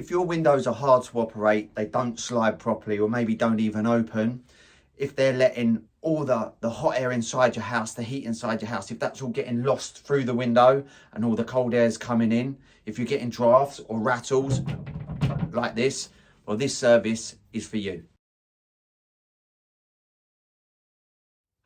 If your windows are hard to operate, they don't slide properly, or maybe don't even open, if they're letting all the hot air inside your house, the heat inside your house, if that's all getting lost through the window and all the cold air's coming in, if you're getting drafts or rattles like this, well, this service is for you.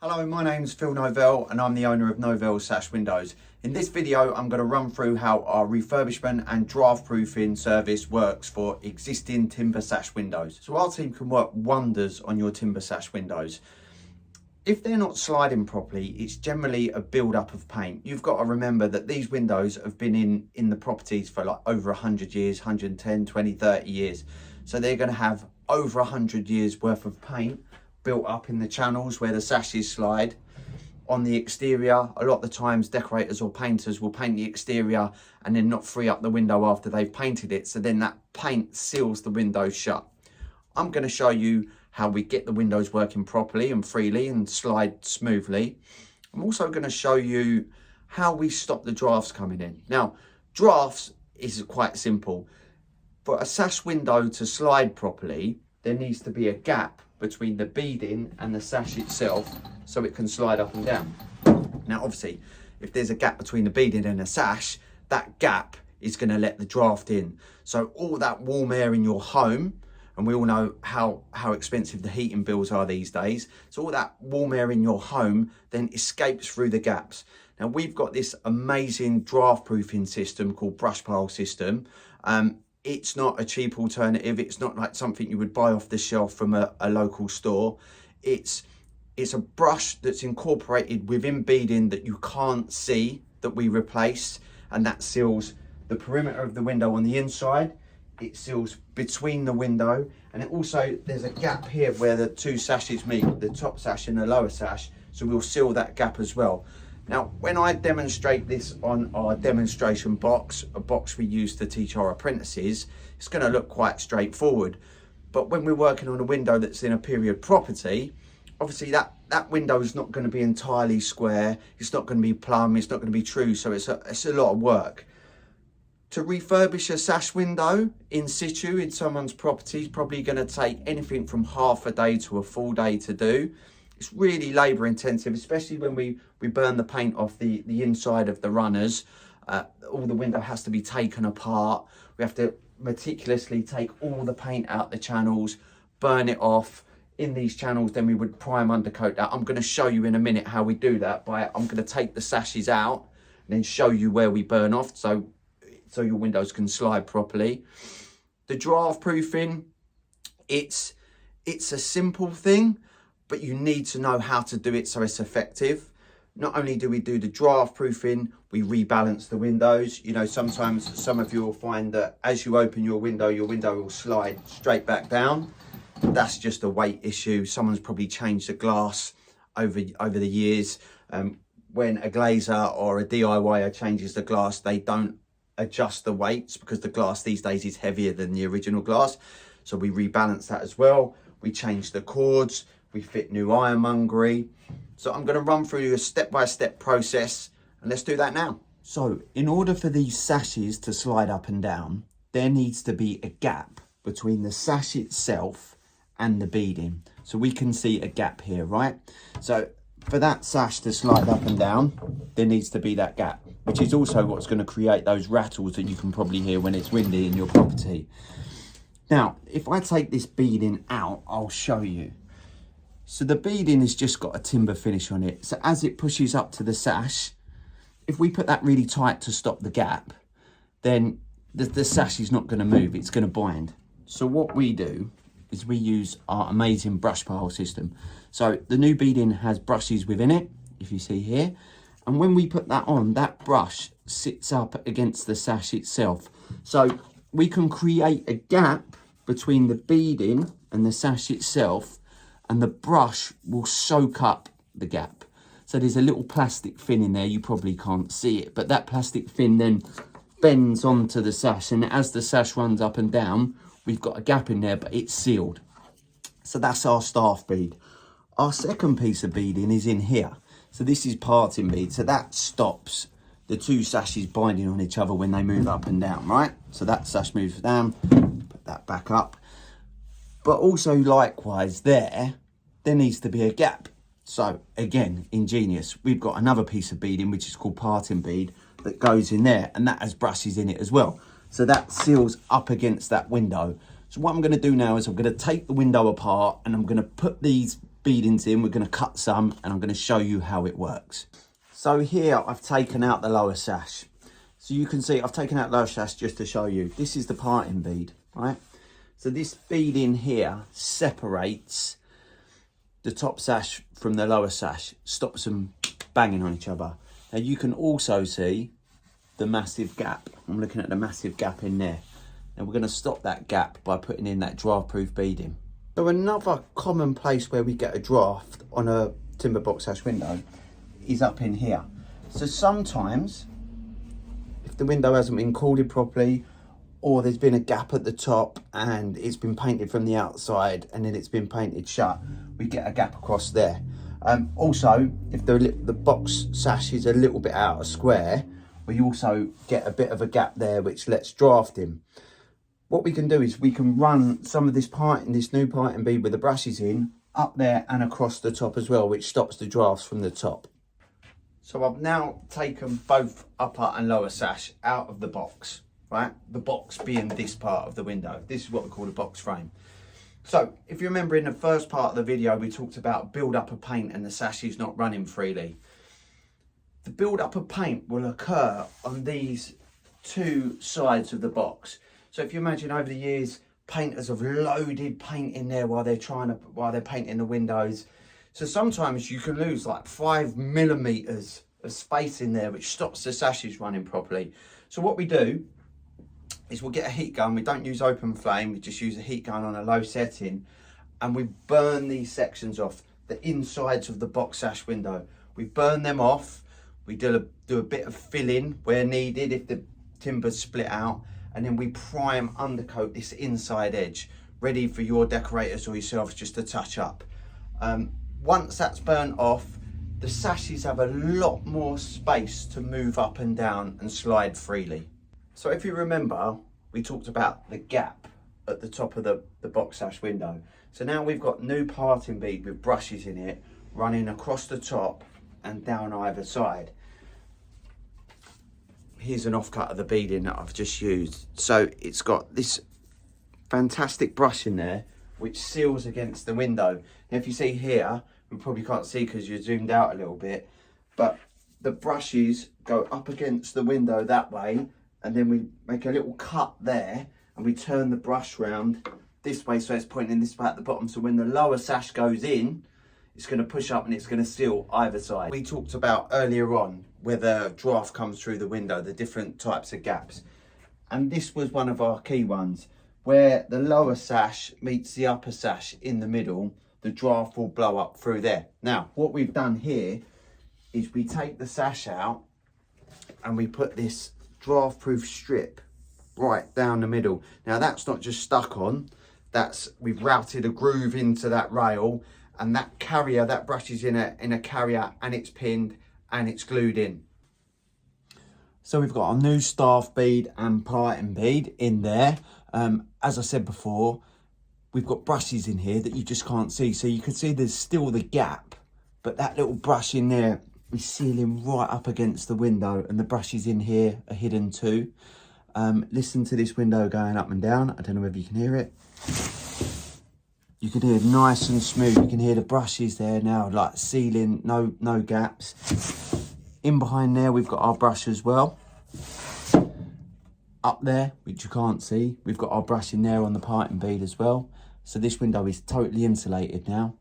Hello, my name's Phil Novell and I'm the owner of Novell Sash Windows. In this video, I'm going to run through how our refurbishment and draft proofing service works for existing timber sash windows. So our team can work wonders on your timber sash windows. If they're not sliding properly, it's generally a build-up of paint. You've got to remember that these windows have been in the properties for like over 100 years, 110, 20, 30 years. So they're going to have over 100 years worth of paint built up in the channels where the sashes slide. On the exterior, a lot of the times decorators or painters will paint the exterior and then not free up the window after they've painted it, so then that paint seals the window shut. I'm going to show you how we get the windows working properly and freely and slide smoothly. I'm also going to show you how we stop the drafts coming in. Now, drafts is quite simple. For a sash window to slide properly, there needs to be a gap between the beading and the sash itself so it can slide up and down. Now obviously, if there's a gap between the beading and the sash, that gap is going to let the draft in. So all that warm air in your home, and we all know how expensive the heating bills are these days, so all that warm air in your home then escapes through the gaps. Now we've got this amazing draft proofing system called brush pile system. It's not a cheap alternative. It's not like something you would buy off the shelf from a local store. It's a brush that's incorporated within beading that you can't see, that we replace, and that seals the perimeter of the window on the inside. It seals between the window, and it also, there's a gap here where the two sashes meet, the top sash and the lower sash, so we'll seal that gap as well. Now, when I demonstrate this on our demonstration box, a box we use to teach our apprentices, it's going to look quite straightforward. But when we're working on a window that's in a period property, obviously that window is not going to be entirely square, it's not going to be plumb, it's not going to be true, so it's a lot of work. To refurbish a sash window in situ in someone's property is probably going to take anything from half a day to a full day to do. It's really labour intensive, especially when we burn the paint off the inside of the runners. All the window has to be taken apart. We have to meticulously take all the paint out the channels, burn it off in these channels, then we would prime undercoat that. I'm going to show you in a minute how we do that. I'm going to take the sashes out and then show you where we burn off so your windows can slide properly. The draft proofing, it's a simple thing, but you need to know how to do it so it's effective. Not only do we do the draft proofing, we rebalance the windows. You know, sometimes some of you will find that as you open your window will slide straight back down. That's just a weight issue. Someone's probably changed the glass over the years. When a glazer or a DIYer changes the glass, they don't adjust the weights because the glass these days is heavier than the original glass. So we rebalance that as well. We change the cords. We fit new ironmongery. So I'm going to run through a step-by-step process, and let's do that now. So in order for these sashes to slide up and down, there needs to be a gap between the sash itself and the beading. So we can see a gap here, right? So for that sash to slide up and down, there needs to be that gap, which is also what's going to create those rattles that you can probably hear when it's windy in your property. Now, if I take this beading out, I'll show you. So the beading has just got a timber finish on it. So as it pushes up to the sash, if we put that really tight to stop the gap, then the sash is not going to move, it's going to bind. So what we do is we use our amazing brush pile system. So the new beading has brushes within it, if you see here. And when we put that on, that brush sits up against the sash itself. So we can create a gap between the beading and the sash itself, and the brush will soak up the gap. So there's a little plastic fin in there, you probably can't see it, but that plastic fin then bends onto the sash, and as the sash runs up and down, we've got a gap in there, but it's sealed. So that's our staff bead. Our second piece of beading is in here. So this is parting bead, so that stops the two sashes binding on each other when they move up and down, right? So that sash moves down, put that back up. But also likewise there needs to be a gap. So again, ingenious. We've got another piece of beading, which is called parting bead, that goes in there, and that has brushes in it as well. So that seals up against that window. So what I'm going to do now is I'm going to take the window apart and I'm going to put these beadings in. We're going to cut some and I'm going to show you how it works. So here I've taken out the lower sash. So you can see I've taken out the lower sash just to show you. This is the parting bead, right? So this bead in here separates the top sash from the lower sash, stops them banging on each other. Now you can also see the massive gap. I'm looking at the massive gap in there. And we're going to stop that gap by putting in that draft proof beading. So another common place where we get a draft on a timber box sash window is up in here. So sometimes if the window hasn't been corded properly, or there's been a gap at the top and it's been painted from the outside and then it's been painted shut, we get a gap across there. Also, if the box sash is a little bit out of square, we also get a bit of a gap there which lets draft in. What we can do is we can run some of this new parting bead with the brushes in up there and across the top as well, which stops the drafts from the top. So I've now taken both upper and lower sash out of the box, right? The box being this part of the window. This is what we call a box frame. So if you remember in the first part of the video, we talked about build up of paint and the sash is not running freely. The build up of paint will occur on these two sides of the box. So if you imagine over the years, painters have loaded paint in there while they're painting the windows. So sometimes you can lose like 5 millimeters of space in there, which stops the sashes running properly. So what we do is we'll get a heat gun. We don't use open flame. We just use a heat gun on a low setting, and we burn these sections off, the insides of the box sash window. We burn them off. We do a bit of filling where needed if the timber's split out. And then we prime undercoat this inside edge, ready for your decorators or yourselves just to touch up. Once that's burnt off, the sashes have a lot more space to move up and down and slide freely. So if you remember, we talked about the gap at the top of the box sash window. So now we've got new parting bead with brushes in it, running across the top and down either side. Here's an offcut of the beading that I've just used. So it's got this fantastic brush in there which seals against the window. Now if you see here, we probably can't see because you're zoomed out a little bit, but the brushes go up against the window that way, and then we make a little cut there and we turn the brush round this way so it's pointing this way at the bottom. So when the lower sash goes in, it's going to push up and it's going to seal either side. We talked about earlier on where the draft comes through the window, the different types of gaps. And this was one of our key ones, where the lower sash meets the upper sash in the middle, the draft will blow up through there. Now, what we've done here is we take the sash out and we put this draft proof strip right down the middle. Now that's not just stuck on, we've routed a groove into that rail, and that carrier, that brush is in a carrier, and it's pinned and it's glued in. So we've got our new staff bead and parting bead in there. As I said before, we've got brushes in here that you just can't see. So you can see there's still the gap, but that little brush in there is sealing right up against the window, and the brushes in here are hidden too. Listen to this window going up and down. I don't know whether you can hear it. You can hear it nice and smooth. You can hear the brushes there now, like sealing, no gaps. In behind there, we've got our brush as well. Up there, which you can't see, we've got our brush in there on the parting bead as well. So this window is totally insulated now,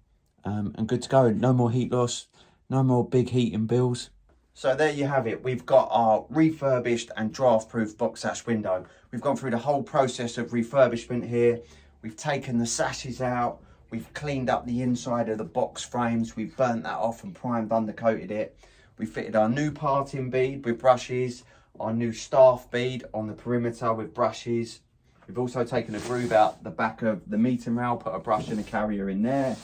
and good to go. No more heat loss, no more big heating bills. So there you have it. We've got our refurbished and draft proof box sash window. We've gone through the whole process of refurbishment here. We've taken the sashes out, we've cleaned up the inside of the box frames, we've burnt that off and primed, undercoated it. We fitted our new parting bead with brushes, our new staff bead on the perimeter with brushes. We've also taken a groove out the back of the meeting rail, put a brush and a carrier in there.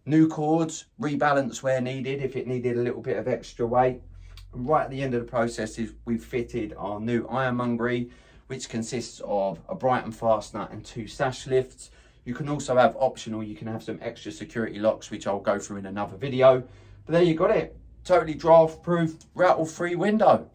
New cords, rebalance where needed, if it needed a little bit of extra weight. And right at the end of the process is we've fitted our new ironmongery, which consists of a Brighton fastener and 2 Sash lifts. You can also have optional, you can have some extra security locks, which I'll go through in another video. But there you got it, totally draft proof, rattle free window.